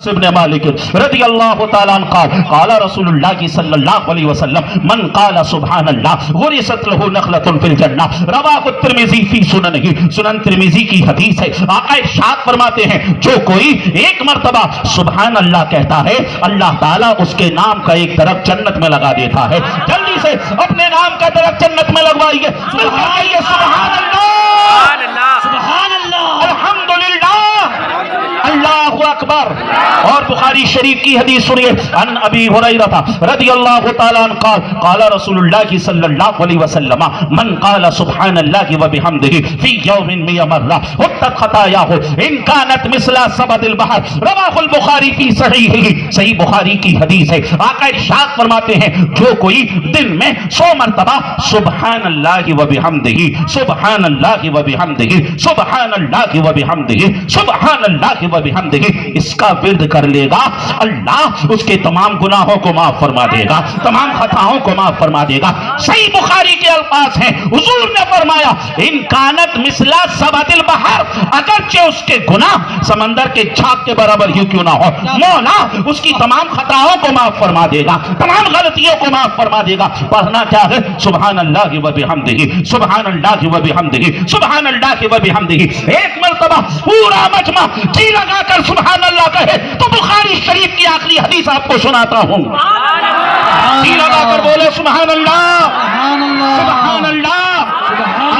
ابن مالک رضی اللہ تعالیٰ عنہ قال قال رسول اللہ صلی اللہ علیہ وسلم من قال سبحان اللہ غرست له نخلۃ فی الجنہ رواہ الترمذی فی سننہ سنن ترمذی کی حدیث ہے۔ آقا ارشاد فرماتے ہیں جو کوئی ایک مرتبہ سبحان اللہ کہتا ہے اللہ تعالیٰ اس کے نام کا ایک درخت جنت میں لگا دیتا ہے۔ جلدی سے اپنے نام کا درخت جنت میں لگوائیے، سبحان اللہ سبحان اللہ الحمدللہ اللہ اکبر۔ اور بخاری شریف کی حدیث سنیے، ان ابی ہریرہ رضی اللہ تعالیٰ عنہ قال قال رسول اللہ صلی اللہ علیہ وسلم من قال سبحان اللہ وبحمدہ فی یوم 100 مرہ حطت خطایاہ ان کانت مثل زبد البحر رواہ البخاری فی صحیحہ۔ صحیح بخاری کی حدیث ہے۔ آقا ارشاد فرماتے ہیں جو کوئی دن میں 100 مرتبہ سبحان اللہ وبحمدہ سبحان اللہ وبحمدہ سبحان اللہ وبحمدہ سبحان اللہ وبحمدہ اس کا ورد کر لے گا، اللہ اس کے تمام گناہوں کو معاف فرما دے گا، تمام خطاؤں کو معاف فرما دے گا۔ صحیح بخاری کے الفاظ ہیں، حضور نے فرمایا ان کانت مثل زبد البحر، اگرچہ اس کے گناہ سمندر کے جھاگ کے برابر ہی کیوں نہ ہو، مولا اس کی تمام خطاؤں کو معاف فرما دے گا، تمام غلطیوں کو معاف فرما دے گا۔ پڑھنا کیا ہے؟ سبحان اللہ وبحمدہ سبحان اللہ وبحمدہ سبحان اللہ وبحمدہ۔ ایک مرتبہ پورا مجمع جی لگا کر سبحان اللہ کہے تو بخاری شریف کی آخری حدیث آپ کو سناتا ہوں۔ جی لگا کر بولے سبحان اللہ سبحان اللہ۔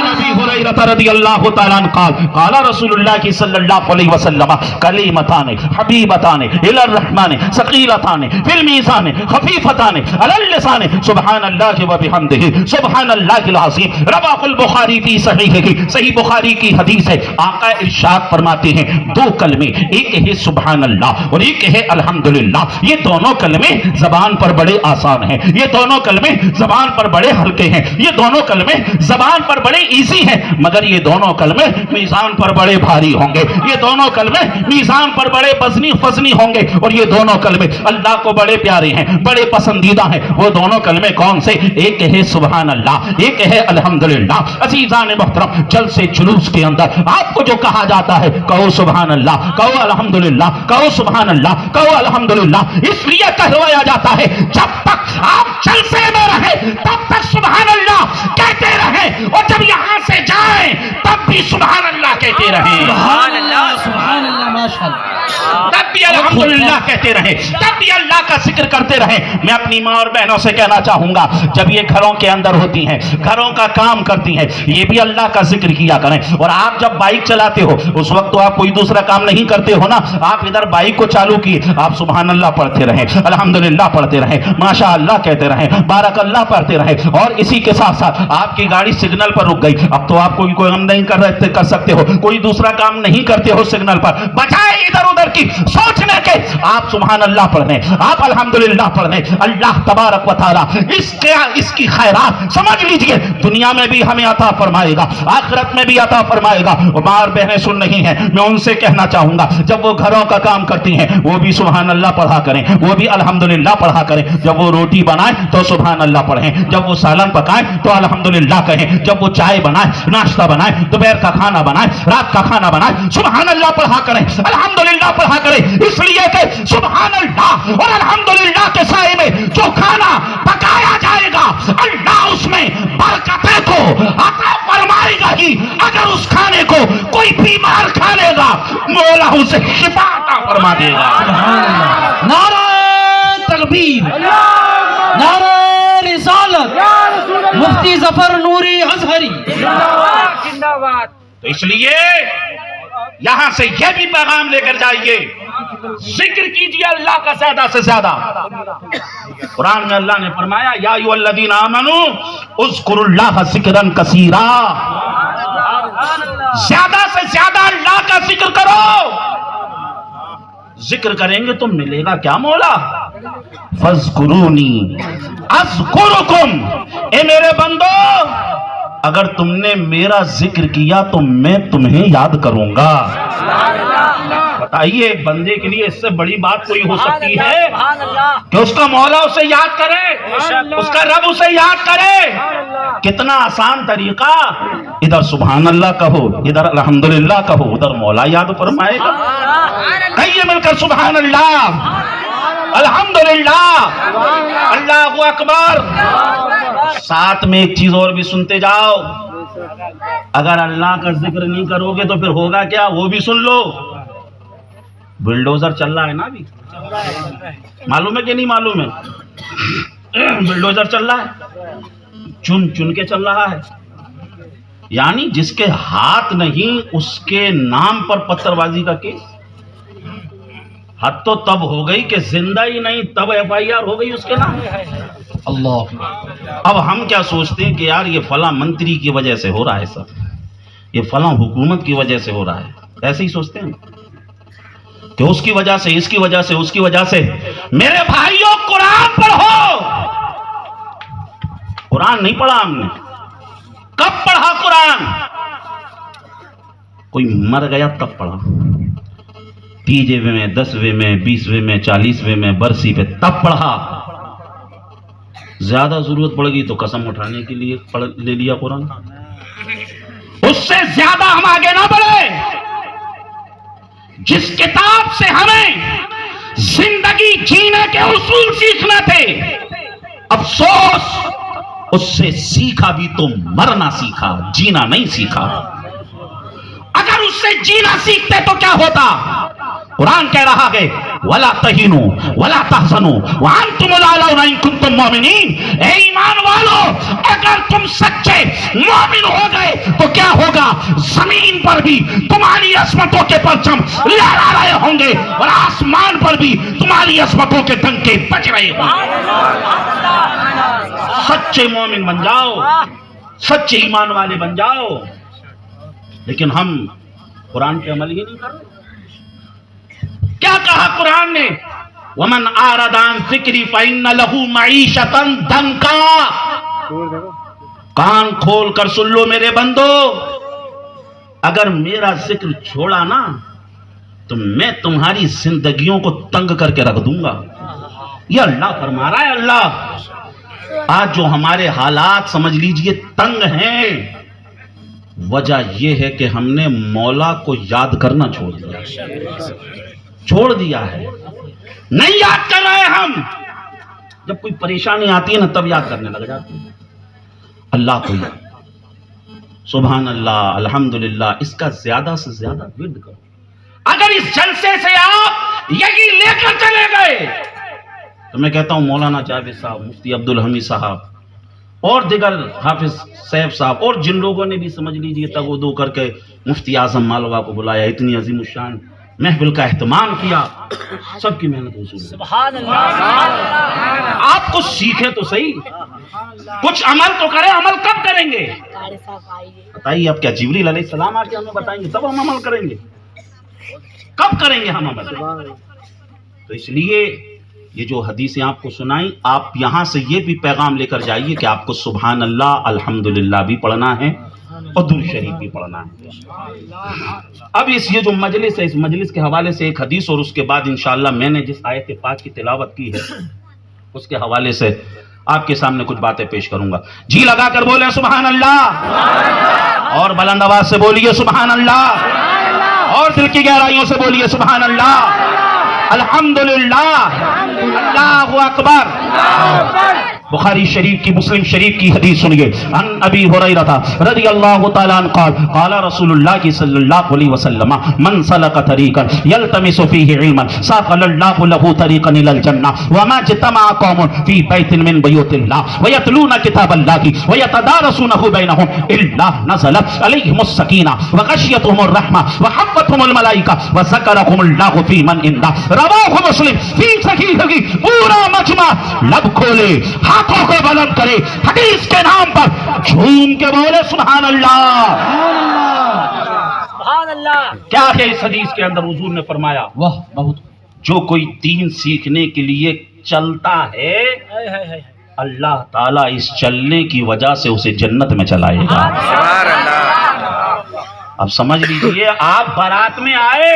ابی ہریرہ رضی اللہ تعالیٰ عنہ قال قال رسول اللہ صلی اللہ علیہ وسلم کلمتان حبیبتان الی الرحمن ثقیلتان فی المیزان خفیفتان علی اللسان سبحان اللہ وبحمدہ سبحان اللہ العظیم رواہ البخاری فی صحیحہ۔ صحیح بخاری کی حدیث ہے۔ آقا ارشاد فرماتے ہیں دو کلمے، ایک ہے سبحان اللہ اور ایک ہے الحمدللہ، یہ دونوں کلمے زبان پر بڑے آسان ہیں، یہ دونوں کلمے زبان پر بڑے ہلکے ہیں، یہ دونوں کلمے زبان پر بڑے ایزی ہیں، مگر یہ دونوں کلمے میزان پر بڑے بھاری ہوں گے، یہ دونوں کلمے میزان پر بڑے وزنی ہوں گے، اور یہ دونوں کلمے اللہ کو بڑے پیارے ہیں، بڑے پسندیدہ ہیں۔ وہ دونوں کلمے کون سے؟ ایک ہے سبحان اللہ، ایک ہے الحمدللہ۔ عزیزان محترم، جلسے جلوس کے اندر آپ کو جو کہا جاتا ہے کہو سبحان اللہ، کہو الحمدللہ، کہو سبحان اللہ، کہو الحمدللہ، اس لیے کہوایا جاتا ہے جب تک آپ جلسے میں رہے تب تک سبحان اللہ کہتے رہیں، اور جب یہاں سے جائیں تب بھی سبحان اللہ کہتے رہیں، سبحان اللہ ماشاءاللہ، تب بھی الحمدللہ کہتے رہیں، تب بھی اللہ کا ذکر کرتے رہیں۔ میں اپنی ماں اور بہنوں سے کہنا چاہوں گا جب یہ گھروں کے اندر ہوتی ہیں، گھروں کا کام کرتی ہیں، یہ بھی اللہ کا ذکر کیا کریں۔ اور آپ جب بائک چلاتے ہو اس وقت تو آپ کوئی دوسرا کام نہیں کرتے ہو نا، آپ ادھر بائک کو چالو کیے، آپ سبحان اللہ پڑھتے رہیں، الحمدللہ پڑھتے رہیں، ماشاء اللہ کہتے رہیں، بارک اللہ پڑھتے رہیں۔ اور اسی کے ساتھ ساتھ آپ کی گاڑی سگنل پر رک گئی، اب تو آپ کوئی کام نہیں کر سکتے ہو، کوئی دوسرا کام نہیں کرتے ہو سگنل پر، بجائے ادھر ادھر کی سوچنے کے آپ سبحان اللہ پڑھنے، آپ الحمدللہ پڑھنے، اللہ تبارک و تعالی اس کی خیرات سمجھ لیجئے دنیا میں بھی ہمیں عطا فرمائے گا، آخرت میں بھی عطا فرمائے گا۔ ماں اور بہنیں سن رہی ہیں، میں ان سے کہنا چاہوں گا جب وہ گھروں کا کام کرتی ہیں وہ بھی سبحان اللہ پڑھا کریں، وہ بھی الحمدللہ پڑھا کریں۔ جب وہ روٹی بنائیں تو سبحان اللہ پڑھیں، جب وہ سالن پکائیں تو الحمدللہ کہیں، جب وہ چائے بنائیں، ناشتہ بنائیں، دوپہر کا کھانا بنائیں، رات کا کھانا بنائیں، سبحان اللہ پڑھا کریں، الحمدللہ پڑھا کریں، اس لیے کہ سبحان اللہ اور الحمدللہ کے سائے میں جو کھانا پکایا جائے گا اللہ اس میں برکتیں کو عطا فرمائے گا ہی، اگر اس کھانے کو کوئی بیمار کھا لے گا مولا اسے شفا عطا فرما دے گا۔ نعرہ تکبیر، نعرہ رسالت، مفتی ظفر نوری ازہری۔ تو اس لیے یہاں سے یہ بھی پیغام لے کر جائیے، ذکر کیجیے اللہ کا زیادہ سے زیادہ۔ قرآن میں اللہ نے فرمایا یا ایھا الذین آمنوا اذکروا اللہ ذکرا کثیرا، زیادہ سے زیادہ اللہ کا ذکر کرو۔ ذکر کریں گے تو ملے گا کیا مولا؟ فاذکرونی اذکرکم، اے میرے بندو اگر تم نے میرا ذکر کیا تو میں تمہیں یاد کروں گا۔ بتائیے بندے کے لیے اس سے بڑی بات کوئی ہو سکتی ہے کہ اس کا مولا اسے یاد کرے, اس کا رب اسے یاد کرے؟ کتنا آسان طریقہ, ادھر سبحان اللہ کہو, ادھر الحمدللہ کہو, ادھر مولا یاد فرمائے گا. کہیے مل کر سبحان اللہ, الحمدللہ, اللہ اکبر. ساتھ میں ایک چیز اور بھی سنتے جاؤ, اگر اللہ کا ذکر نہیں کرو گے تو پھر ہوگا کیا, وہ بھی سن لو. بلڈوزر چل رہا ہے نا ابھی, معلوم ہے کہ نہیں معلوم ہے؟ بلڈوزر چل رہا ہے, چن چن کے چل رہا ہے. یعنی جس کے ہاتھ نہیں اس کے نام پر پتھر بازی کا کیس. حد تو تب ہو گئی کہ زندہ ہی نہیں, تب FIR ہو گئی اس کے نام. اللہ. اب ہم کیا سوچتے ہیں کہ یار یہ فلاں منتری کی وجہ سے ہو رہا ہے سب, یہ فلاں حکومت کی وجہ سے ہو رہا ہے, ایسے ہی سوچتے ہیں کہ اس کی وجہ سے, اس کی وجہ سے, اس کی وجہ سے. میرے بھائیوں قرآن پڑھو. قرآن نہیں پڑھا ہم نے. کب پڑھا قرآن؟ کوئی مر گیا تب پڑھا, 30ویں میں, 10ویں میں, 20ویں میں, 40ویں میں, برسی پہ تب پڑھا. زیادہ ضرورت پڑ گئی تو قسم اٹھانے کے لیے لے لیا قرآن. اس سے زیادہ ہم آگے نہ بڑھے. جس کتاب سے ہمیں زندگی جینے کے اصول سیکھنا تھے, افسوس اس سے سیکھا بھی تو مرنا سیکھا, جینا نہیں سیکھا. اگر اس سے جینا سیکھتے تو کیا ہوتا؟ قرآن کہہ رہا ہے وَلَا تَهِنُوا وَلَا تَحْزَنُوا وَأَنْتُمُ الْأَعْلَوْنَ إِن كُنتُم مُّؤْمِنِينَ. اے ایمان والو, اگر تم سچے مومن ہو گئے تو کیا ہوگا؟ زمین پر بھی تمہاری عظمتوں کے پرچم لہرا رہے ہوں گے اور آسمان پر بھی تمہاری عظمتوں کے ڈنکے بج رہے ہوں گے. سچے مومن بن جاؤ, سچے ایمان والے بن جاؤ. لیکن ہم قرآن پہ عمل ہی نہیں کر رہے. کیا کہا قرآن نے؟ وَمَنْ أَعْرَضَ عَنْ ذِكْرِي فَإِنَّ لَهُ مَعِيشَةً ضَنْكًا. کان کھول کر سن لو میرے بندو, اگر میرا ذکر چھوڑا نا تو میں تمہاری زندگیوں کو تنگ کر کے رکھ دوں گا. یہ اللہ فرما رہا ہے. اللہ آج جو ہمارے حالات سمجھ لیجئے تنگ ہیں, وجہ یہ ہے کہ ہم نے مولا کو یاد کرنا چھوڑ دیا ہے. نہیں یاد کر رہے ہم. جب کوئی پریشانی آتی ہے نا تب یاد کرنے لگ جاتے ہیں اللہ کو. سبحان اللہ, الحمدللہ, اس کا زیادہ سے زیادہ ورد کرو. اگر اس جلسے سے آپ یہی لے کر چلے گئے تو میں کہتا ہوں مولانا جاوید صاحب, مفتی عبدالحمید صاحب اور دیگر حافظ سیف صاحب اور جن لوگوں نے بھی سمجھ لیجئے تگودو کر کے مفتی اعظم مالوا کو بلایا, اتنی عظیم الشان محفل کا اہتمام کیا, سب کی محنت حصول ہے. سبحان اللہ. آپ کچھ سیکھیں تو صحیح, کچھ عمل تو کریں. عمل کب کریں گے بتائیے آپ؟ کیا جبریل علیہ السلام آ کے ہمیں بتائیں گے تب ہم عمل کریں گے؟ کب کریں گے ہم عمل؟ تو اس لیے یہ جو حدیثیں آپ کو سنائیں, آپ یہاں سے یہ بھی پیغام لے کر جائیے کہ آپ کو سبحان اللہ, الحمدللہ بھی پڑھنا ہے اور درود شریف بھی پڑھنا ہے. اب یہ جو مجلس ہے, اس مجلس کے حوالے سے ایک حدیث اور اس کے بعد انشاءاللہ میں نے جس آیت پاک کی تلاوت کی ہے اس کے حوالے سے آپ کے سامنے کچھ باتیں پیش کروں گا. جی لگا کر بولیں سبحان اللہ, اور بلند آواز سے بولیے سبحان اللہ, اور دل کی گہرائیوں سے بولیے سبحان اللہ, الحمدللہ, اللہ اکبر. بخاری شریف کی, مسلم شریف کی حدیث سنیے. عن ابی ہریرہ رضی اللہ تعالی عنہ قال قال رسول اللہ صلی اللہ علیہ وسلم من سلک طریقا یلتمس فیہ علما ساقل اللہ له طریقا الی الجنہ وما اجتمع قوم فی بیت من بیوت اللہ ویتلون کتاب اللہ ویتدارسونہ بینہم الا نزلت علیہم السکینہ وغشیتہم الرحمہ وحفتہم الملائکہ وذکرہم اللہ فی من عنده. رواہ مسلم فی صحیحہ. پورا مجمع لب کھولے, ہاتھوں کو بلند کرے, حدیث کے نام پر جھوم کے بولے سبحان اللہ. سبحان اللہ. کیا ہے اس حدیث کے اندر؟ حضور نے فرمایا واہ بہت, جو کوئی دین سیکھنے کے لیے چلتا ہے اللہ تعالیٰ اس چلنے کی وجہ سے اسے جنت میں چلائے گا. اب سمجھ لیجئے, آپ بارات میں آئے,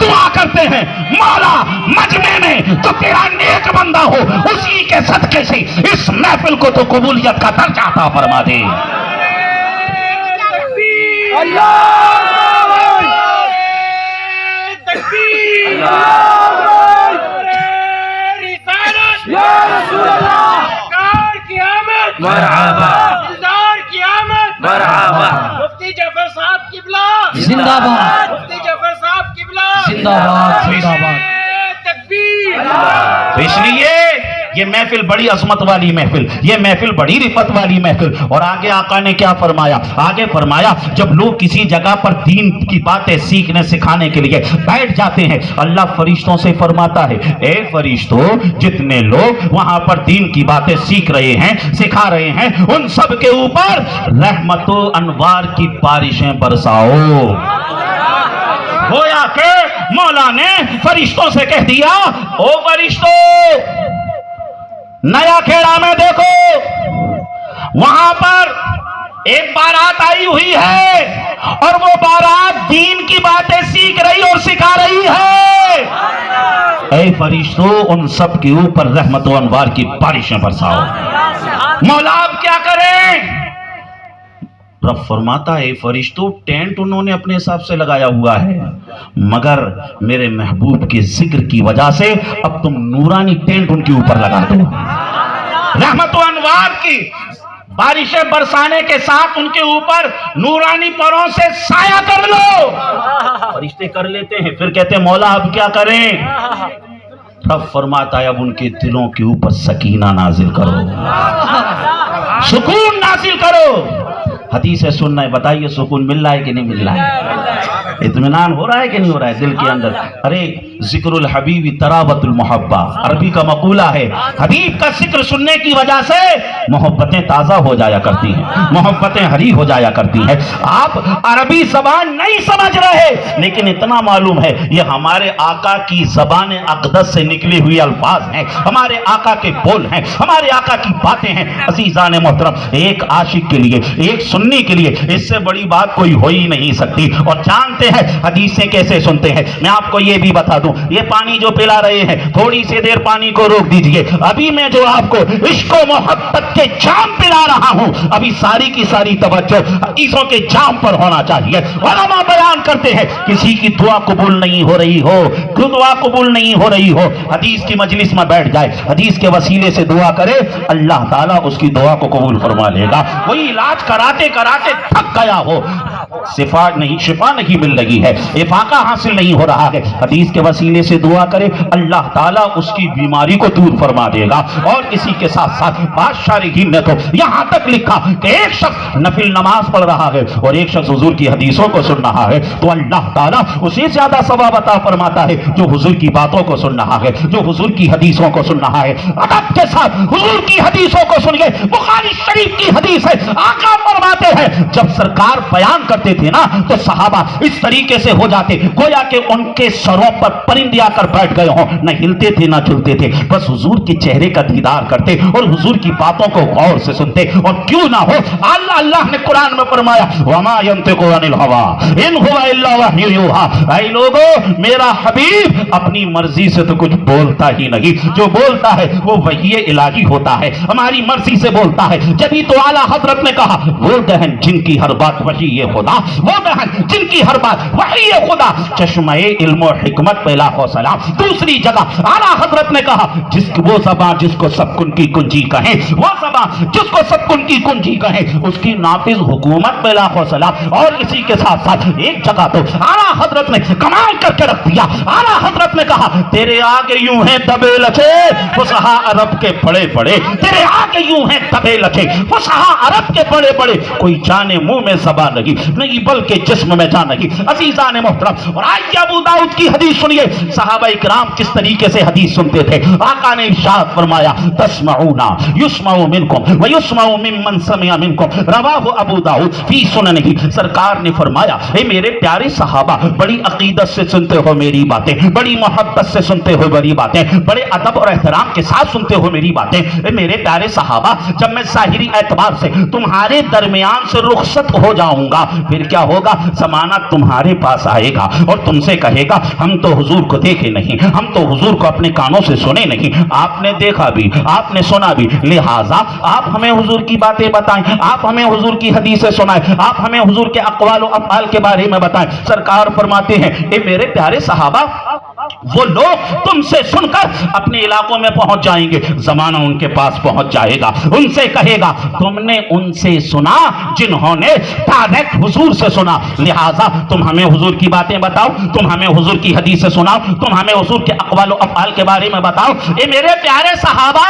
دعا کرتے ہیں مولا مجمع میں تو تیرا نیک بندہ ہو، اسی کے صدقے سے اس محفل کو تو قبولیت کا درجہ عطا فرما دے۔ مفتی جعفر صاحب قبلہ زندہ باد، مفتی جعفر صاحب قبلہ زندہ باد، زندہ باد۔ تکبیر۔ تو اس لیے یہ محفل بڑی عظمت والی محفل، یہ محفل بڑی رفت والی محفل۔ اور آگے آقا نے کیا فرمایا؟ آگے فرمایا جب لوگ کسی جگہ پر دین کی باتیں سیکھنے سکھانے کے لیے بیٹھ جاتے ہیں، اللہ فرشتوں سے فرماتا ہے اے فرشتوں، جتنے لوگ وہاں پر دین کی باتیں سیکھ رہے ہیں سکھا رہے ہیں ان سب کے اوپر رحمت و انوار کی بارشیں برساؤ۔ گویا کہ مولا نے فرشتوں سے کہہ دیا او فرشتوں، نیا کھیڑا میں دیکھو، وہاں پر ایک بارات آئی ہوئی ہے اور وہ بارات دین کی باتیں سیکھ رہی اور سکھا رہی ہے۔ اے فرشتوں، ان سب کے اوپر رحمت و انوار کی بارشیں برساؤ۔ مولا اب کیا کریں؟ رب فرماتا ہے فرشتوں، ٹینٹ انہوں نے اپنے حساب سے لگایا ہوا ہے، مگر میرے محبوب کے ذکر کی وجہ سے اب تم نورانی ٹینٹ ان کے اوپر لگا دو، رحمت و انوار کی بارشیں برسانے کے ساتھ ان کے اوپر نورانی پروں سے سایہ کر لو۔ فرشتے کر لیتے ہیں، پھر کہتے ہیں مولا اب کیا کریں؟ رب فرماتا ہے اب ان کے دلوں کے اوپر سکینہ نازل کرو، سکون نازل کرو۔ حدیث ہے سننا ہے، بتائیے سکون مل رہا ہے کہ نہیں مل رہا ہے؟ اطمینان ہو رہا ہے کہ نہیں ہو رہا ہے دل کے اندر؟ ارے ذکر الحبیب تراوت المحبہ، عربی کا مقولہ ہے، حبیب کا ذکر سننے کی وجہ سے محبتیں تازہ ہو جایا کرتی ہیں، محبتیں ہری ہو جایا کرتی ہیں۔ آپ عربی زبان نہیں سمجھ رہے، لیکن اتنا معلوم ہے یہ ہمارے آقا کی زبان اقدس سے نکلی ہوئی الفاظ ہیں، ہمارے آقا کے بول ہیں، ہمارے آقا کی باتیں ہیں۔ عزیزان محترم، ایک عاشق کے لیے، ایک سنی کے لیے اس سے بڑی بات کوئی ہو ہی نہیں سکتی۔ اور جانتے ہیں حدیثیں کیسے سنتے ہیں؟ میں آپ کو یہ بھی بتا دوں، یہ پانی جو پلا رہے ہیں تھوڑی سی دیر پانی کو روک دیجئے، ابھی میں جو آپ کو عشق و محبت کے جام پلا رہا ہوں، ابھی ساری کی ساری توجہ حدیثوں کے جام پر ہونا چاہیے۔ علماء بیان کرتے ہیں کسی کی دعا قبول نہیں ہو رہی ہو، کیوں دعا قبول نہیں ہو رہی ہو، حدیث کی مجلس میں بیٹھ جائے، حدیث کے وسیلے سے دعا کرے، اللہ تعالیٰ اس کی دعا کو قبول فرما لے گا۔ وہی علاج کراتے کراتے تھک گیا ہو، شفا نہیں مل رہی ہے، افاقہ حاصل نہیں ہو رہا ہے، حدیث کے وسیلے سے دعا کرے، اللہ تعالیٰ اس کی بیماری کو دور فرما دے گا۔ اور اسی کے ساتھ ساتھ بادشاہ رحیم نے تو یہاں تک لکھا کہ ایک شخص نفل نماز پڑھ رہا ہے اور ایک شخص حضور کی حدیثوں کو سن رہا ہے تو اللہ تعالیٰ اسے زیادہ ثواب عطا فرماتا ہے جو حضور کی باتوں کو سن رہا ہے، جو حضور کی حدیثوں کو سن رہا ہے۔ ادب کے ساتھ حضور کی حدیثوں کو سنیے، بخاری شریف کی حدیث ہے، آقا فرماتے ہیں جب سرکار بیان کرتے تھے نا تو صحابہ اس طریقے سے ہو جاتے گویا کہ ان کے سروں پر پرندے آ کر بیٹھ گئے ہوں، نہ ہلتے تھے نہ چلتے تھے، بس حضور کے چہرے کا دیدار کرتے اور حضور کی باتوں کو غور سے سنتے۔ اور کیوں نہ ہو، اللہ نے قرآن میں فرمایا وما ينطق عن الهوى ان هو الا وحی یوحى، اے لوگو میرا حبیب اپنی مرضی سے تو کچھ بولتا ہی نہیں، جو بولتا ہے وہ وحی الہی ہوتا ہے، ہماری مرضی سے بولتا ہے۔ جبھی تو اعلیٰ حضرت نے کہا وہ دہن جن کی ہر بات وحی خدا، وہ دہن جن کی ہر بات وحی خدا، چشمہ علم و حکمت پہ لاکھوں سلام۔ دوسری جگہ اعلیٰ حضرت نے کہا وہ زبان جس کو سب کن کی کنجی کہیں، وہ زبان جس کو سب کن کی کنجی کہیں، اس کی نافذ حکومت پہ لاکھوں سلام۔ اور اسی کے ساتھ ساتھ ایک جگہ تو اعلیٰ حضرت نے کمال کر کے رکھ دیا، اعلیٰ حضرت نے کہا تیرے آگے یوں ہیں دبے لچے فصحاء عرب کے بڑے بڑے، تیرے آگے یوں ہیں دبے لچے فصحاء عرب کے بڑے بڑے، کوئی جانے منہ میں زبان نہیں بلکہ جسم میں جان نہیں۔ عزیزان محترم، اور آئیے ابو داؤد کی حدیث سنیے، صحابہ کرام کس طریقے سے حدیث سنتے تھے۔ آقا نے ارشاد فرمایا تسمعون یسمع منکم ویسمع ممن سمع منکم، رواہ ابو داؤد فی سننہ۔ سرکار نے فرمایا اے میرے پیارے صحابہ، بڑی عقیدت سے سنتے ہو میری باتیں، بڑی محبت سے سنتے ہو میری باتیں، بڑے ادب اور احترام کے ساتھ سنتے ہو میری باتیں۔ اے میرے پیارے صحابہ، جب میں ظاہری اعتبار سے تمہارے درمیان سے رخصت ہو جاؤں گا، پھر کیا ہوگا؟ زمانہ تمہارے پاس آئے گا اور تم سے کہے گا ہم تو حضور کو دیکھے نہیں، ہم تو حضور کو اپنے کانوں سے سنے نہیں، آپ نے دیکھا بھی، آپ نے سنا بھی، لہٰذا آپ ہمیں حضور کی باتیں بتائیں، آپ ہمیں حضور کی حدیثیں سنائیں، آپ ہمیں حضور کے اقوال و افعال کے بارے میں بتائیں۔ سرکار فرماتے ہیں اے میرے پیارے صحابہ، وہ لوگ تم سے سن کر اپنے علاقوں میں پہنچ جائیں گے، زمانہ ان کے پاس پہنچ جائے گا، ان سے کہے گا تم نے ان سے سنا جنہوں نے ڈائریکٹ حضور سے سنا، لہٰذا تم ہمیں حضور کی باتیں بتاؤ، تم ہمیں حضور کی حدیثیں سناؤ، تم ہمیں حضور کے اقوال و افعال کے بارے میں بتاؤ۔ اے میرے پیارے صحابہ،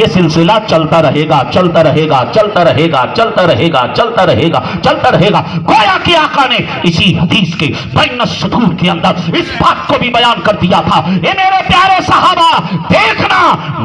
یہ سلسلہ چلتا رہے گا، چلتا رہے گا، چلتا رہے گا، چلتا رہے گا، چلتا رہے گا، چلتا رہے گا۔ گویا کہ آقا نے اسی حدیث کے بین السطور کے اندر اس بات کو بھی بیان کر دیا تھا، اے میرے پیارے صحابہ، دیکھنا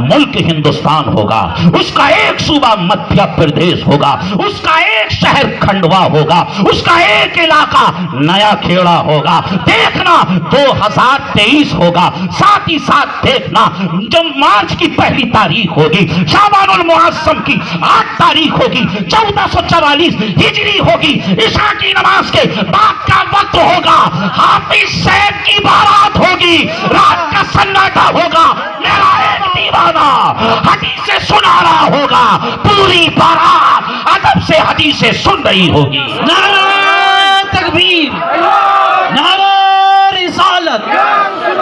ملک ہندوستان ہوگا، اس کا ایک صوبہ مدھیہ پردیش ہوگا، اس کا ایک شہر کھنڈوا ہوگا، اس کا ایک علاقہ نیا کھیڑا ہوگا، دیکھنا 2023 ہوگا، ساتھ ہی ساتھ دیکھنا جب مارچ کی پہلی تاریخ ہوگی، شعبان المعظم کی 8 تاریخ ہوگی، 1444 ہجری ہوگی، عشاء کی نماز کے بعد کا وقت ہوگا، حافظ صاحب کی بارات ہوگی، رات کا سناٹا ہوگا، میرا ایک دیوانہ حدیثیں سنا رہا ہوگا، پوری بارات ادب سے حدیثیں سن رہی ہوگی۔ نعرہ تکبیر، نعرہ رسالت،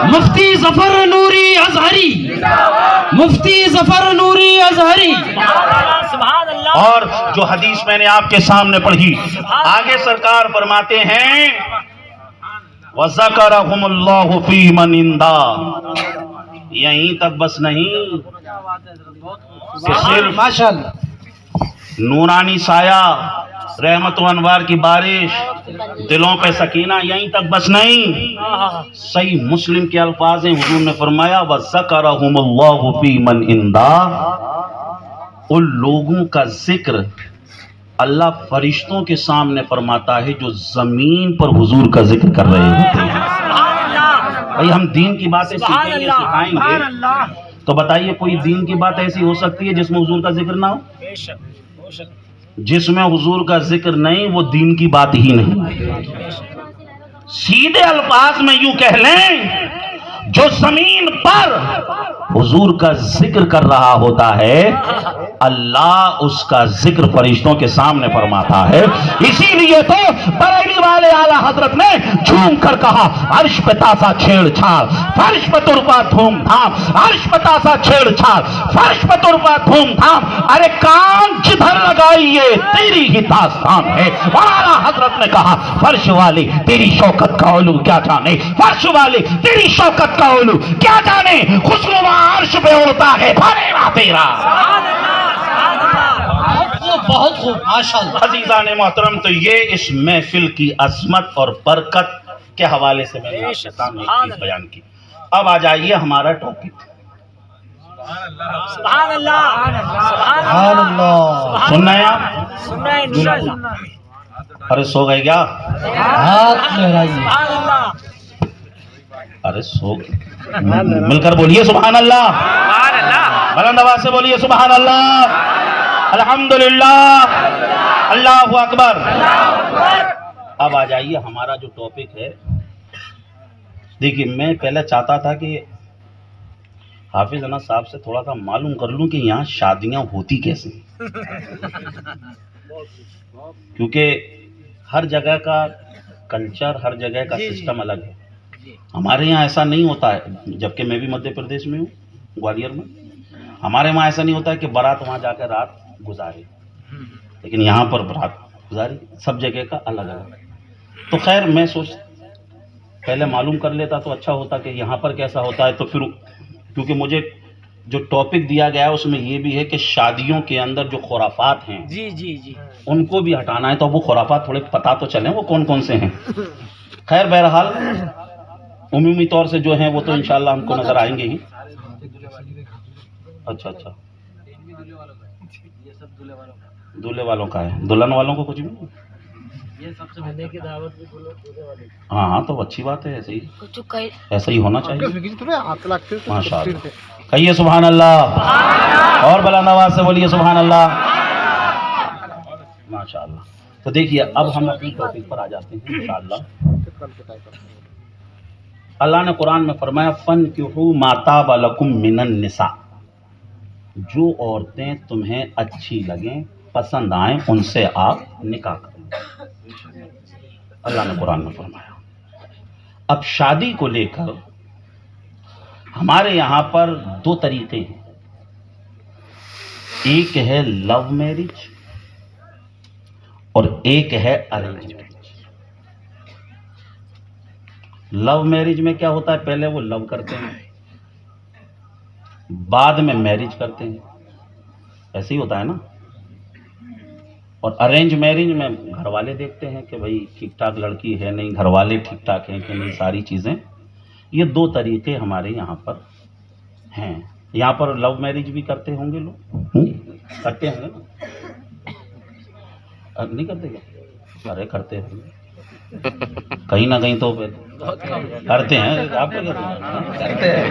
مفتی ظفر نوری ازہری، مفتی ظفر نوری ازہری۔ سبحان اللہ۔ اور جو حدیث میں نے آپ کے سامنے پڑھی، آگے سرکار فرماتے ہیں وَذَكَرَهُمُ اللَّهُ فِي مَنْ عِنْدَهُ، یہیں تک بس نہیں کہ صرف ماشاءاللہ، نورانی سایہ، رحمت و انوار کی بارش، دلوں پہ سکینہ، یہیں تک بس نہیں، صحیح مسلم کے الفاظ ہیں، حضور نے فرمایا وَذَكَرَهُمُ اللَّهُ فِي مَنْ عِنْدَهُ، ان لوگوں کا ذکر اللہ فرشتوں کے سامنے فرماتا ہے جو زمین پر حضور کا ذکر کر رہے ہوتے ہیں۔ بھئی ہم دین کی باتیں سیکھیں گے، سکھائیں گے، تو بتائیے کوئی دین کی بات ایسی ہو سکتی ہے جس میں حضور کا ذکر نہ ہو؟ جس میں حضور کا ذکر نہیں وہ دین کی بات ہی نہیں۔ سیدھے الفاظ میں یوں کہہ لیں، جو زمین پر حضور کا ذکر کر رہا ہوتا ہے اللہ اس کا ذکر فرشتوں کے سامنے فرماتا ہے۔ اسی لیے تو بریلی والے اعلیٰ حضرت نے جھوم کر کہا عرش پہ تازہ چھیڑ چھاڑ، فرش پہ ترپا دھوم دھام، عرش پہ تازہ چھیڑ چھاڑ، فرش پہ ترپا دھوم دھام، ارے کان جدھر لگائیے تیری ہی داستان ہے۔ اور اعلیٰ حضرت نے کہا فرش والے تیری شوکت کا علو کیا جانے، فرش والے تیری شوکت کا علو کیا جانے، خوشنما عرش پہ اڑتا ہے بھرے تیرا۔ بہت خوب، ماشاءاللہ۔ عزیزان محترم، تو یہ اس محفل کی عظمت اور برکت کے حوالے سے میں نے آپ کے سامنے ایک چیز بیان کی۔ اب آ جائیے ہمارا ٹاپک۔ سبحان اللہ، سبحان اللہ۔ سن رہے ہیں آپ؟ سن رہے ہیں انشاءاللہ۔ ارے سو گئے کیا؟ ہاتھ لہرائیے۔ سبحان اللہ، ارے سو مل کر بولیے سبحان اللہ، سبحان اللہ، بلند آواز سے بولیے سبحان اللہ، الحمدللہ، اللہ اکبر۔ اب آ جائیے ہمارا جو ٹاپک ہے۔ دیکھیے میں پہلے چاہتا تھا کہ حافظ انس صاحب سے تھوڑا سا معلوم کر لوں کہ یہاں شادیاں ہوتی کیسے، کیونکہ ہر جگہ کا کلچر، ہر جگہ کا سسٹم الگ ہے۔ ہمارے یہاں ایسا نہیں ہوتا ہے، جبکہ میں بھی مدھیہ پردیش میں ہوں، گوالیر میں، ہمارے وہاں ایسا نہیں ہوتا ہے کہ بارات وہاں جا کر رات گزارے، لیکن یہاں پر برات گزاری، سب جگہ کا الگ الگ۔ تو خیر میں سوچ پہلے معلوم کر لیتا تو اچھا ہوتا کہ یہاں پر کیسا ہوتا ہے، تو پھر کیونکہ مجھے جو ٹاپک دیا گیا ہے اس میں یہ بھی ہے کہ شادیوں کے اندر جو خرافات ہیں جی جی جی، ان کو بھی ہٹانا ہے، تو اب وہ خرافات تھوڑے پتہ تو چلیں وہ کون کون سے ہیں۔ خیر بہرحال عمومی طور سے جو ہیں وہ تو انشاءاللہ ہم کو نظر آئیں گے ہی۔ اچھا اچھا، دولہے والوں کا ہے، دلہن والوں کو کچھ بھی؟ ہاں ہاں، تو اچھی بات ہے، ایسے ہی ایسا ہی ہونا چاہیے، ماشاء اللہ۔ کہیے سبحان اللہ، اور بلند آواز سے بولیے سبحان اللہ، ماشاء اللہ۔ تو دیکھیے اب ہم اپنی ٹاپک پر آ جاتے ہیں انشاءاللہ۔ اللہ نے قرآن میں فرمایا فَانْكِحُوا مَا طَابَ لَكُم مِّنَ النِّسَاءِ، جو عورتیں تمہیں اچھی لگیں، پسند آئیں، ان سے آپ نکاح کریں، اللہ نے قرآن میں فرمایا۔ اب شادی کو لے کر ہمارے یہاں پر دو طریقے ہیں، ایک ہے لو میرج اور ایک ہے ارینج میرج۔ لو میرج میں کیا ہوتا ہے، پہلے وہ لو کرتے ہیں، بعد میں میرج کرتے ہیں، ایسے ہی ہوتا ہے نا۔ اور ارینج میرج میں گھر والے دیکھتے ہیں کہ بھائی ٹھیک ٹھاک لڑکی ہے نہیں، گھر والے ٹھیک ٹھاک ہیں کہ نہیں، ساری چیزیں۔ یہ دو طریقے ہمارے یہاں پر ہیں۔ یہاں پر لو میرج بھی کرتے ہوں گے لوگ، کرتے ہوں گے نا، نہیں کرتے کیا؟ ارے کرتے ہوں گے کہیں نہ کہیں تو کرتے ہیں، آپ کیا کرتے ہیں؟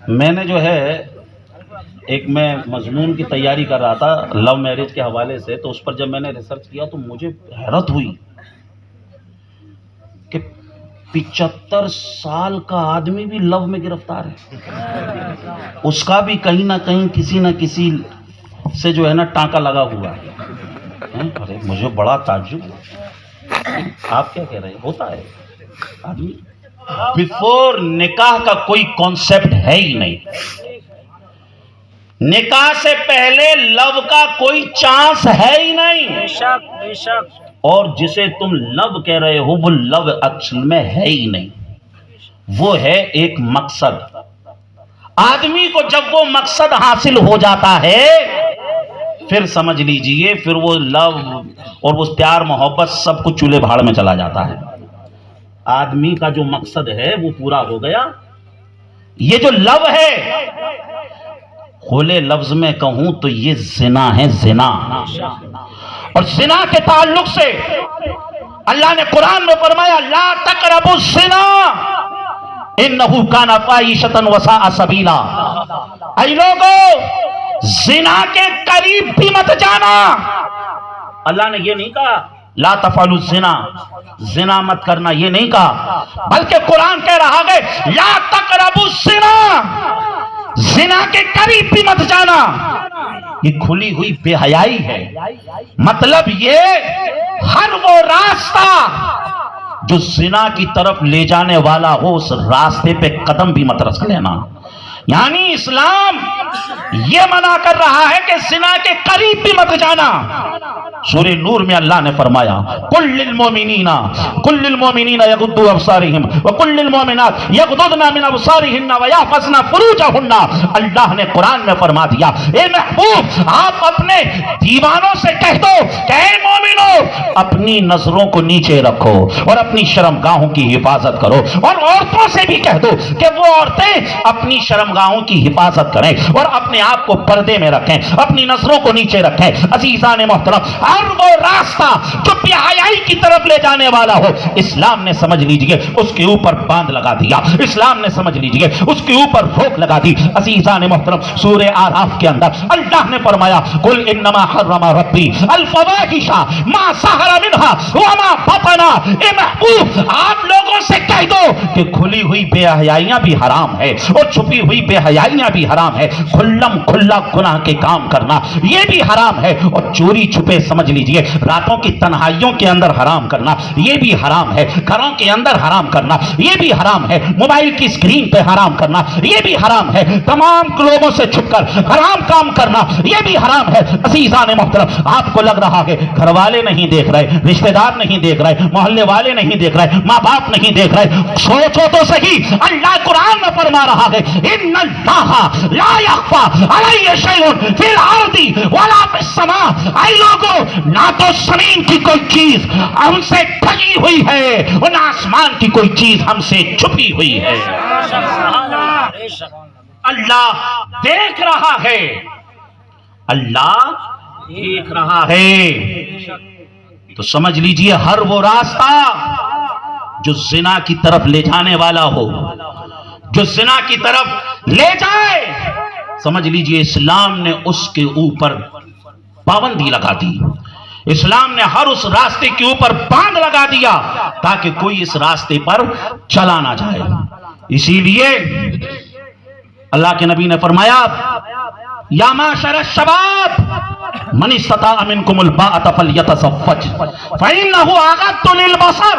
میں نے جو ہے ایک میں مضمون کی تیاری کر رہا تھا لو میرج کے حوالے سے، تو اس پر جب میں نے ریسرچ کیا تو مجھے حیرت ہوئی کہ 75 سال کا آدمی بھی لو میں گرفتار ہے، اس کا بھی کہیں نہ کہیں کسی نہ کسی سے جو ہے نا ٹانکا لگا ہوا ہے۔ ارے مجھے بڑا تعجب، آپ کیا کہہ رہے ہیں؟ ہوتا ہے آدمی بیفور نکاح کا کوئی کانسیپٹ ہے ہی نہیں، نکاح سے پہلے لو کا کوئی چانس ہے ہی نہیں، بے شک بے شک۔ اور جسے تم لو کہہ رہے ہو وہ لو اصل میں ہے ہی نہیں، وہ ہے ایک مقصد۔ آدمی کو جب وہ مقصد حاصل ہو جاتا ہے پھر سمجھ لیجئے پھر وہ لو اور وہ پیار محبت سب کچھ چولہے بھاڑ میں چلا جاتا ہے۔ آدمی کا جو مقصد ہے وہ پورا ہو گیا۔ یہ جو لو ہے، کھلے لفظ میں کہوں تو یہ زنا ہے، زنا۔ اور زنا کے تعلق سے اللہ نے قرآن میں فرمایا لا تقربوا الزنا انہ کان فاحشۃ وساء سبیلا۔ اے لوگو زنا کے قریب بھی مت جانا۔ اللہ نے یہ نہیں کہا لا تفعلوا الزنا، زنا مت کرنا، یہ نہیں کہا، بلکہ قرآن کہہ رہا ہے لا تقربوا الزنا، زنا کے قریب بھی مت جانا۔ یہ کھلی ہوئی بے حیائی ہے، مطلب یہ ہر وہ راستہ جو زنا کی طرف لے جانے والا ہو اس راستے پہ قدم بھی مت رکھ لینا۔ یعنی اسلام یہ منع کر رہا ہے کہ زنا کے قریب بھی مت جانا۔ سورہ نور میں اللہ نے فرمایا قل للمؤمنین یغضوا ابصارہم وقل للمؤمنات یغضضن من ابصارہن ویحفظن فروجہن۔ اللہ نے قرآن میں فرما دیا اے محبوب آپ اپنے دیوانوں سے کہہ دو کہ اے مومنو اپنی نظروں کو نیچے رکھو اور اپنی شرمگاہوں کی حفاظت کرو، اور عورتوں سے بھی کہہ دو کہ وہ عورتیں اپنی شرمگاہوں کی حفاظت کریں اور اپنے آپ کو پردے میں رکھیں، اپنی نظروں کو نیچے رکھیں۔ عزیزان محترم، ہر وہ راستہ جو بے حیائی کی طرف لے جانے والا ہو اسلام نے سمجھ لیجئے اس کے اوپر باندھ لگا دیا، اسلام نے سمجھ لیجئے اس کے اوپر روک لگا دی۔ عزیزان محترم، سورہ اعراف کے اندر اللہ نے فرمایا قل انما حرم ربی الفواحش ما ظہر منها وما بطن۔ اے محبوب آپ لوگوں سے کہہ دو کہ کھلی ہوئی بے حیائیاں بھی حرام ہے اور چھپی ہوئی بے حیائیاں بھی حرام ہے، کھلم کھلا گناہ کے کام کرنا یہ بھی حرام ہے، اور چوری چھپے سمجھ لیجئے راتوں کی تنہائیوں کے اندر حرام کرنا یہ بھی حرام ہے، گھروں کے اندر حرام کرنا یہ بھی حرام ہے، موبائل کی اسکرین پہ حرام کرنا یہ بھی حرام ہے، تمام لوگوں سے چھپ کر حرام کام کرنا یہ بھی حرام ہے۔ عزیزان محترم، آپ کو لگ رہا ہے گھر والے نہیں دیکھ رہے، رشتہ دار نہیں دیکھ رہے، محلے والے نہیں دیکھ رہے، ماں باپ نہیں دیکھ رہے، سوچو تو صحیح، اللہ قرآن میں فرما رہا ہے ان اللہ لا یخفی علیہ شیء فی الارض ولا فی السماء۔ اے لوگوں نہ تو زمین کی کوئی چیز ہم سے ڈھکی ہوئی ہے اور نہ آسمان کی کوئی چیز ہم سے چھپی ہوئی ہے۔ اللہ دیکھ رہا ہے، اللہ دیکھ رہا ہے۔ تو سمجھ لیجئے ہر وہ راستہ جو زنا کی طرف لے جانے والا ہو، جو زنا کی طرف لے جائے، سمجھ لیجئے اسلام نے اس کے اوپر پابندی لگا دی. اسلام نے ہر اس راستے کے اوپر باندھ لگا دیا تاکہ کوئی اس راستے پر چلا نہ جائے. اسی لیے اللہ کے نبی نے فرمایا یا معاشر الشباب من استطاع منکم الباءة فلیتزوج فإنه أغض للبصر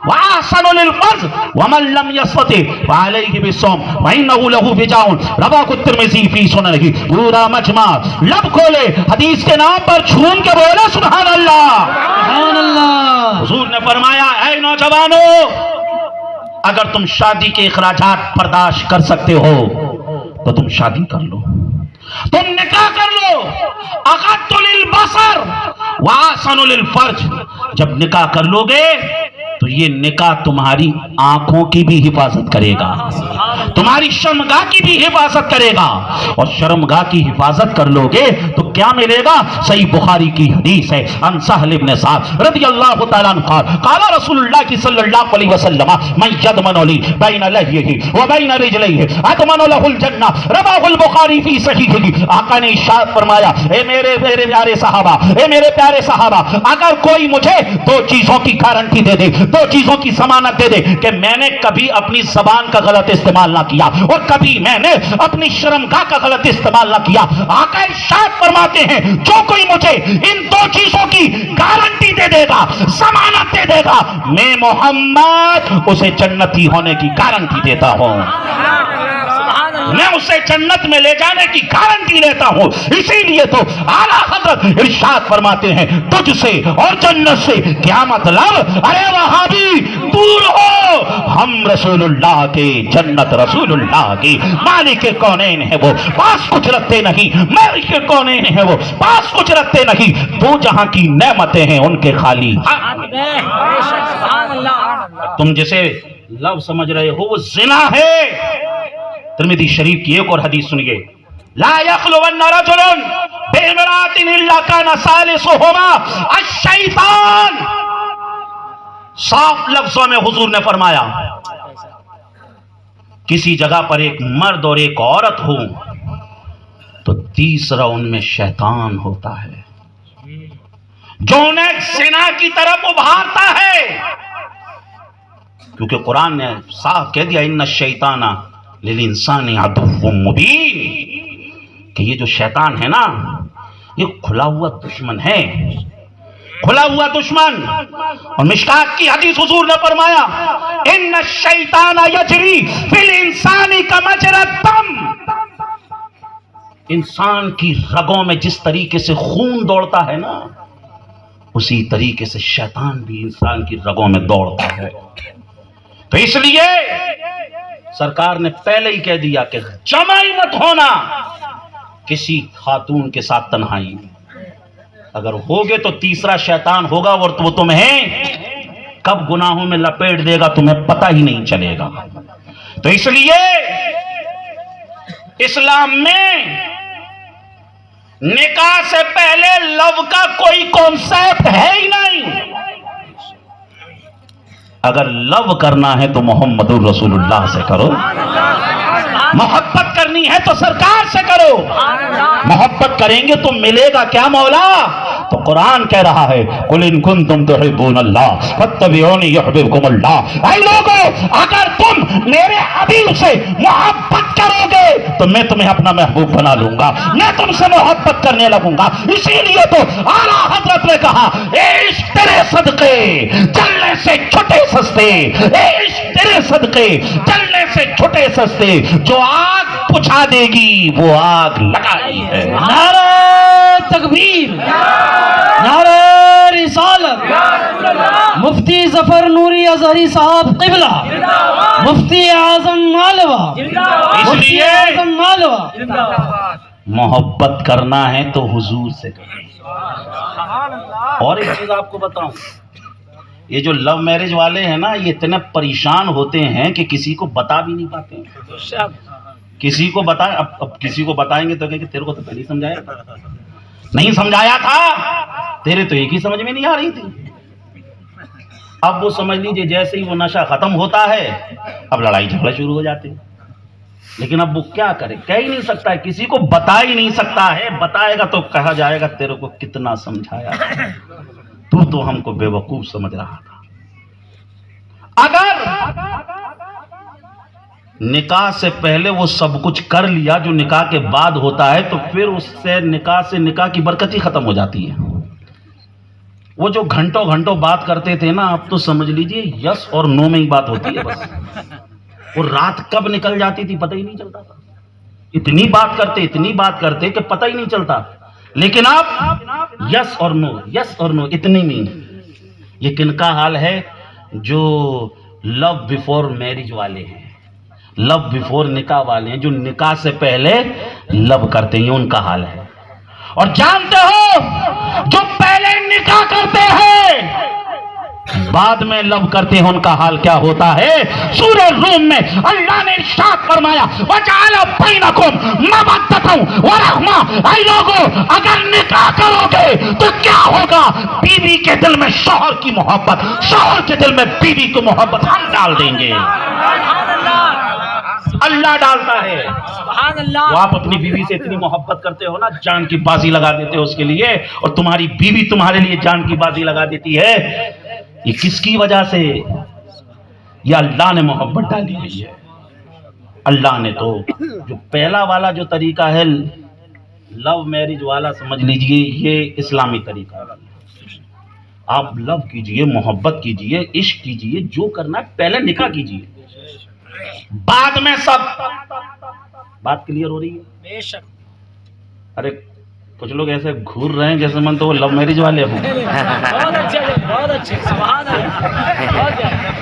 وأحسن للفرج ومن لم يستطع فعليه بالصوم فإنه له وجاء. رواه الترمذی فی سننہ. پورا مجمع لب کھولے حدیث کے نام پر جھوم کے بولے سبحان اللہ. سبحان اللہ. حضور نے فرمایا اے نوجوانوں، اگر تم شادی کے اخراجات برداشت کر سکتے ہو تو تم شادی کر لو، تم نکاح کر لو. اغض للبصر واحسن للفرج. جب نکاح کر لو گے تو یہ نکاح تمہاری آنکھوں کی بھی حفاظت کرے گا، تمہاری شرمگاہ کی بھی حفاظت کرے گا. اور شرمگاہ کی حفاظت کر لو گے تو کیا ملے گا؟ صحیح بخاری کی حدیث ہے عن سہل بن سعد رضی اللہ تعالیٰ عنہ قال قال رسول اللہ صلی اللہ علیہ وسلم من یضمن لی بین لحیہ وبین رجلیہ اضمن لہ الجنہ. رواہ البخاری فی صحیحہ. آقا نے ارشاد فرمایا اے میرے پیارے صحابہ، اے میرے پیارے صحابہ، اگر کوئی مجھے دو چیزوں کی گارنٹی دے دے، دو چیزوں کی ضمانت دے دے کہ میں نے کبھی اپنی زبان کا غلط استعمال نہ کیا اور کبھی میں نے اپنی شرمگاہ کا غلط استعمال نہ کیا، آقا ارشاد فرماتے ہیں جو کوئی مجھے ان دو چیزوں کی گارنٹی دے دے گا، ضمانت دے دے گا، میں محمد اسے جنتی ہونے کی گارنٹی دیتا ہوں، میں اسے جنت میں لے جانے کی گارنٹی لیتا ہوں. اسی لیے تو اعلیٰ حضرت ارشاد فرماتے ہیں تجھ سے اور جنت سے کیا مطلب؟ ارے وہابی دور ہو، ہم رسول اللہ کے، جنت رسول اللہ کی. مالک کونین ہے وہ، پاس کچھ رکھتے نہیں. مالک کونین ہے وہ، پاس کچھ رکھتے نہیں. تو جہاں کی نعمتیں ہیں ان کے خالی. تم جسے لو سمجھ رہے ہو وہ زنا ہے. ترمذی شریف کی ایک اور حدیث سنیے لا یخلون رجل بامرأۃ الا کان ثالثهما الشیطان. صاف لفظوں میں حضور نے فرمایا کسی جگہ پر ایک مرد اور ایک عورت ہو تو تیسرا ان میں شیطان ہوتا ہے جو انہیں زنا کی طرف ابھارتا ہے. کیونکہ قرآن نے صاف کہہ دیا ان الشیطان للانسان عدو مبین کہ یہ جو شیطان ہے نا یہ کھلا ہوا دشمن ہے، کھلا ہوا دشمن. اور مشکات کی حدیث حضور نے فرمایا ان الشیطان یجری فی الانسان کمجری الدم. انسان کی رگوں میں جس طریقے سے خون دوڑتا ہے نا اسی طریقے سے شیطان بھی انسان کی رگوں میں دوڑتا ہے. تو اس لیے سرکار نے پہلے ہی کہہ دیا کہ جمائی مت ہونا کسی خاتون کے ساتھ تنہائی. اگر ہوگے تو تیسرا شیطان ہوگا اور وہ تمہیں کب گناہوں میں لپیٹ دے گا تمہیں پتہ ہی نہیں چلے گا. تو اس لیے اسلام میں نکاح سے پہلے لو کا کوئی کانسیپٹ ہے ہی نہیں. اگر لو کرنا ہے تو محمد الرسول اللہ سے کرو، محبت کرنی ہے تو سرکار سے کرو. محبت کریں گے تو ملے گا کیا مولا؟ تو قرآن کہہ رہا ہے قل ان کنتم تحبون اللہ فاتبعونی یحببکم اللہ. اے لوگو اگر تم میرے حبیب سے محبت کرو گے تو میں تمہیں اپنا محبوب بنا لوں گا، میں تم سے محبت کرنے لگوں گا. اسی لیے تو اعلیٰ حضرت نے کہا عشق تیرے صدقے چلنے سے چھٹے سستے، عشق تیرے صدقے چلنے سے چھٹے سستے. جو آگ بجھا دے گی وہ آگ لگائی ہے. نعرہ تکبیر، نعرہ رسالت. مفتی ظفر نوری اظہری صاحب قبلہ، مفتی اعظم مالوہ، مفتی اعظم مالوہ. محبت کرنا ہے تو حضور سے کرنا. اور ایک چیز آپ کو بتاؤں، یہ جو لو میرج والے ہیں نا یہ اتنے پریشان ہوتے ہیں کہ کسی کو بتا بھی نہیں پاتے ہیں. کسی کو بتائیں، اب کسی کو بتائیں گے تو کہ تیرے کو تو پہلے سمجھایا تھا، نہیں سمجھایا تھا، تیرے تو ایک ہی سمجھ میں نہیں آ رہی تھی. اب وہ سمجھ لیجئے جیسے ہی وہ نشہ ختم ہوتا ہے اب لڑائی جھگڑا شروع ہو جاتے ہیں. لیکن اب وہ کیا کرے, کہہ ہی نہیں سکتا ہے, کسی کو بتا ہی نہیں سکتا ہے. بتائے گا تو کہا جائے گا تیرے کو کتنا سمجھایا, تو ہم کو بے وقوف سمجھ رہا تھا. اگر نکاح سے پہلے وہ سب کچھ کر لیا جو نکاح کے بعد ہوتا ہے, تو پھر اس سے نکاح کی برکت ہی ختم ہو جاتی ہے. وہ جو گھنٹوں بات کرتے تھے نا, اب تو سمجھ لیجئے یس اور نو میں ہی بات ہوتی ہے بس. وہ رات کب نکل جاتی تھی پتہ ہی نہیں چلتا تھا. اتنی بات کرتے کہ پتہ ہی نہیں چلتا. لیکن اب یس اور نو, یس اور نو, اتنی نہیں. یہ کن کا حال ہے؟ جو لو بیفور میرج والے ہیں, لو بیفور نکاح والے ہیں, جو نکاح سے پہلے لو کرتے ہیں, ان کا حال ہے. اور جانتے ہو جو پہلے نکاح کرتے ہیں بعد میں لو کرتے ہیں, ان کا حال کیا ہوتا ہے؟ سورہ روم میں اللہ نے ارشاد فرمایا وَجَعَلَ بَيْنَكُمْ مَوَدَّةً وَرَحْمَةً. اے لوگو, اگر نکاح کرو گے تو کیا ہوگا؟ بیوی کے دل میں شوہر کی محبت, شوہر کے دل میں بیوی کی محبت ہم ڈال دیں گے. اللہ ڈالتا ہے. سبحان اللہ. وہ آپ اپنی بیوی سے اتنی محبت کرتے ہو نا, جان کی بازی لگا دیتے ہو اس کے لیے, اور تمہاری بیوی تمہارے لیے جان کی بازی لگا دیتی ہے. یہ کس کی وجہ سے؟ یہ اللہ نے محبت ڈالی ہوئی ہے. اللہ نے تو جو پہلا والا جو طریقہ ہے لو میرج والا, سمجھ لیجئے یہ اسلامی طریقہ ہے. آپ لو کیجئے, محبت کیجئے, عشق کیجئے, جو کرنا ہے پہلے نکاح کیجئے, بعد میں سب. بات کلیئر ہو رہی ہے؟ بے شک. ارے کچھ لوگ ایسے گھور رہے ہیں جیسے من تو وہ لو میرج والے ہوں. بہت اچھے, بہت اچھے. سبحان اللہ.